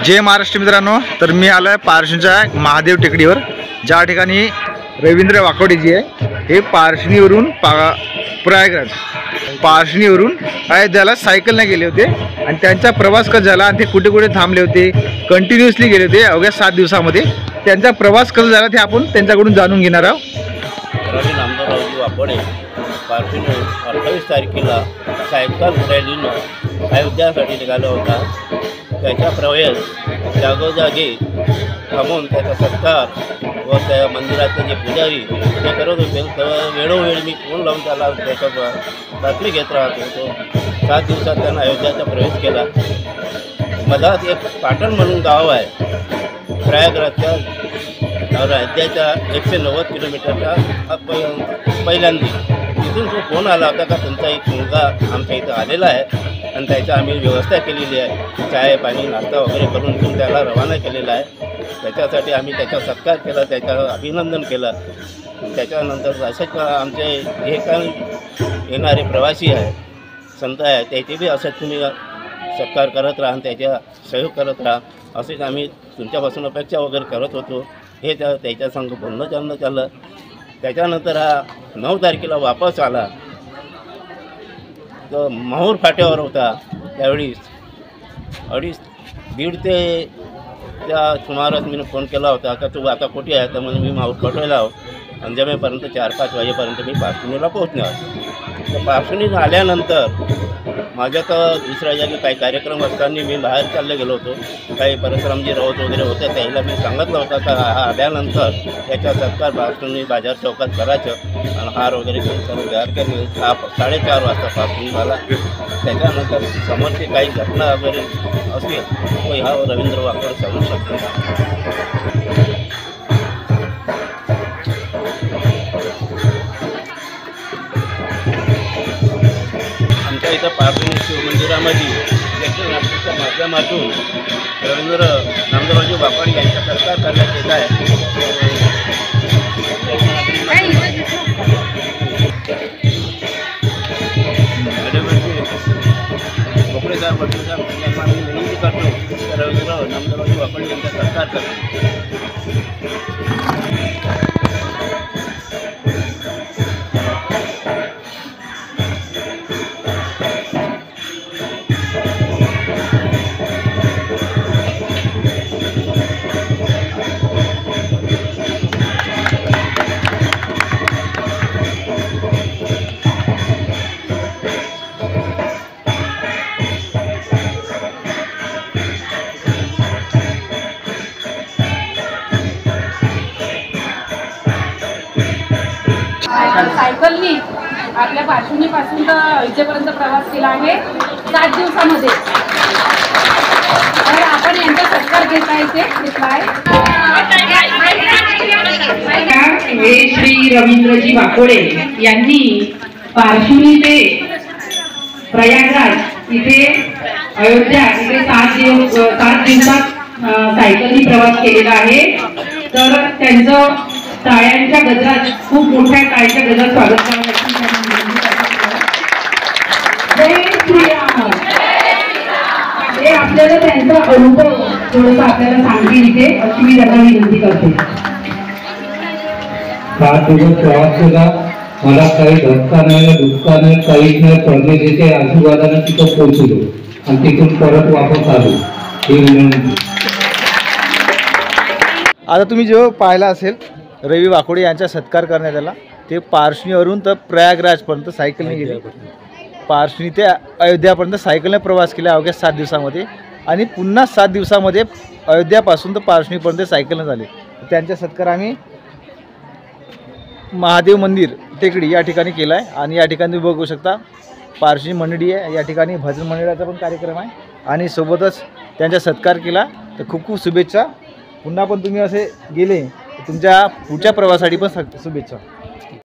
जय महाराष्ट्र मित्रांनो, तर मी आलो आहे पारशीच्या महादेव टेकडीवर, ज्या ठिकाणी रवींद्र वाकोडे जी आहे हे पारशीवरून प्रयागराज पारशीवरून अयोध्याला सायकलने गेले होते आणि त्यांचा प्रवास कसा झाला आणि ते कुठे कुठे थांबले होते, कंटिन्युअसली गेले होते अवघ्या 7 दिवसामध्ये. त्यांचा प्रवास कसा झाला ते आपण त्यांच्याकडून जाणून घेणार आहोत. रवी नामदेवरावजी वाकोडे पारशीहून 28 तारखेला सायकल रॅलीनं अयोध्यासाठी निघाला होता. त्याचा प्रवास जागोजागी थांबून त्याचा सत्कार व त्या मंदिराचे जे पुजारी ते करत होते, तर वेळोवेळी मी फोन लावून त्याला त्याच्या बातमी घेत राहत होतो. 7 दिवसात त्यानं अयोध्याचा प्रवेश केला. मधात एक पाटण म्हणून गाव आहे, प्रयागराजच्या अयोध्याच्या 190 किलोमीटरच्या पहिल्यांदा. तिथून तो फोन आला होता का तुमचा एक मुलगा आमच्या इथं आलेला आहे आणि त्याची आम्ही व्यवस्था केलेली आहे, चाय पाणी नाश्ता वगैरे करून इथून त्याला रवाना केलेला आहे. त्याच्यासाठी आम्ही त्याचा सत्कार केला, त्याचं अभिनंदन केलं. त्याच्यानंतर असंच आमचे जे काही येणारे प्रवासी आहे, संत आहे, त्याचे बी असंच तुम्ही सत्कार करत राहा, त्याच्या सहयोग करत राहा, असेच आम्ही तुमच्यापासून अपेक्षा वगैरे करत होतो. हे त्याच्या संग बोलणं चालणं चाललं. त्याच्यानंतर हा 9 तारखेला वापस आला. तो माहूर फाट्यावर होता. त्यावेळी 2:30 ते त्या सुमारास मी फोन केला होता का तू आता कुठे आहे, तर म्हणून मी माहूर फाट्याला आहो आणि जमेपर्यंत 4-5 वाजेपर्यंत मी पारशीला पोहोचणार. तर पारशीला आल्यानंतर माझ्या तर दुसऱ्या जागी काही कार्यक्रम असताना मी बाहेर चालले गेलो होतो. काही परशुरामजी राऊत वगैरे होते, त्याला मी सांगितलं होतं का हा आल्यानंतर त्याच्या सत्कार पारशीने बाजार चौकात करायचं आणि हार वगैरे घेऊन सर्व तयार केले. 4:30 वाजता पारशी मला. त्याच्यानंतर समोरची काही घटना वगैरे असेल तो ह्या रवींद्र वाकोडे सांगू शकतो. आमच्या इथं पारशी शिव मंदिरामध्ये नागपूरच्या माध्यमातून रवींद्र नामदेवरावजी वाकोडे यांचा सत्कार करण्यात येत आहे. कोकणे साहेब विनंती करतो तर रवींद्र नामदेवरावजी वाकोडे यांचा सत्कार करतो. सायकलनी आपल्या पारशीपासून तर अयोध्येपर्यंत प्रवास केला आहे 7 दिवसामध्ये. तर आपण यांचा सत्कार घेता येते घेतला आहे. हे श्री रवींद्रजी वाकोडे यांनी पारशी ते प्रयागराज इथे अयोध्या इथे 7 दिवसात सायकलनी प्रवास केलेला आहे. तर त्यांचं टाळ्यांच्या गजरात खूप मोठ्या टाळ्यांच्या गजरात स्वागत हे आपल्याला त्यांचा अनुभव थोडासा आपल्याला सांगतील इथे, अशी मी त्यांना विनंती करते. 7 दिवस प्रवास केला. मला काही धक्का नाही, दुःखा नाही, काहीच नाही. परदेशीच्या आशीर्वादाने तिथं पोहोचलो आणि तिथून परत वापस आलो. ही विनंती. आता तुम्ही जो पाहिला असेल रवी वाकोडे यांचा सत्कार करण्यात आला, ते पारशीवरून तर प्रयागराजपर्यंत सायकलने गेले. पारशी ते अयोध्यापर्यंत सायकलने प्रवास केला अवघ्या 7 दिवसामध्ये आणि पुन्हा 7 दिवसामध्ये अयोध्यापासून तर पारशीपर्यंत सायकलने झाले. त्यांचा सत्कार आम्ही महादेव मंदिर टेकडी या ठिकाणी केला आहे आणि या ठिकाणी तुम्ही बघू शकता पारशी मंडळी आहे. या ठिकाणी भजन मंडळाचा पण कार्यक्रम आहे आणि सोबतच त्यांचा सत्कार केला. तर खूप खूप शुभेच्छा. पुन्हा पण तुम्ही असे गेले तुमच्या पुढच्या प्रवासासाठी पण शुभेच्छा.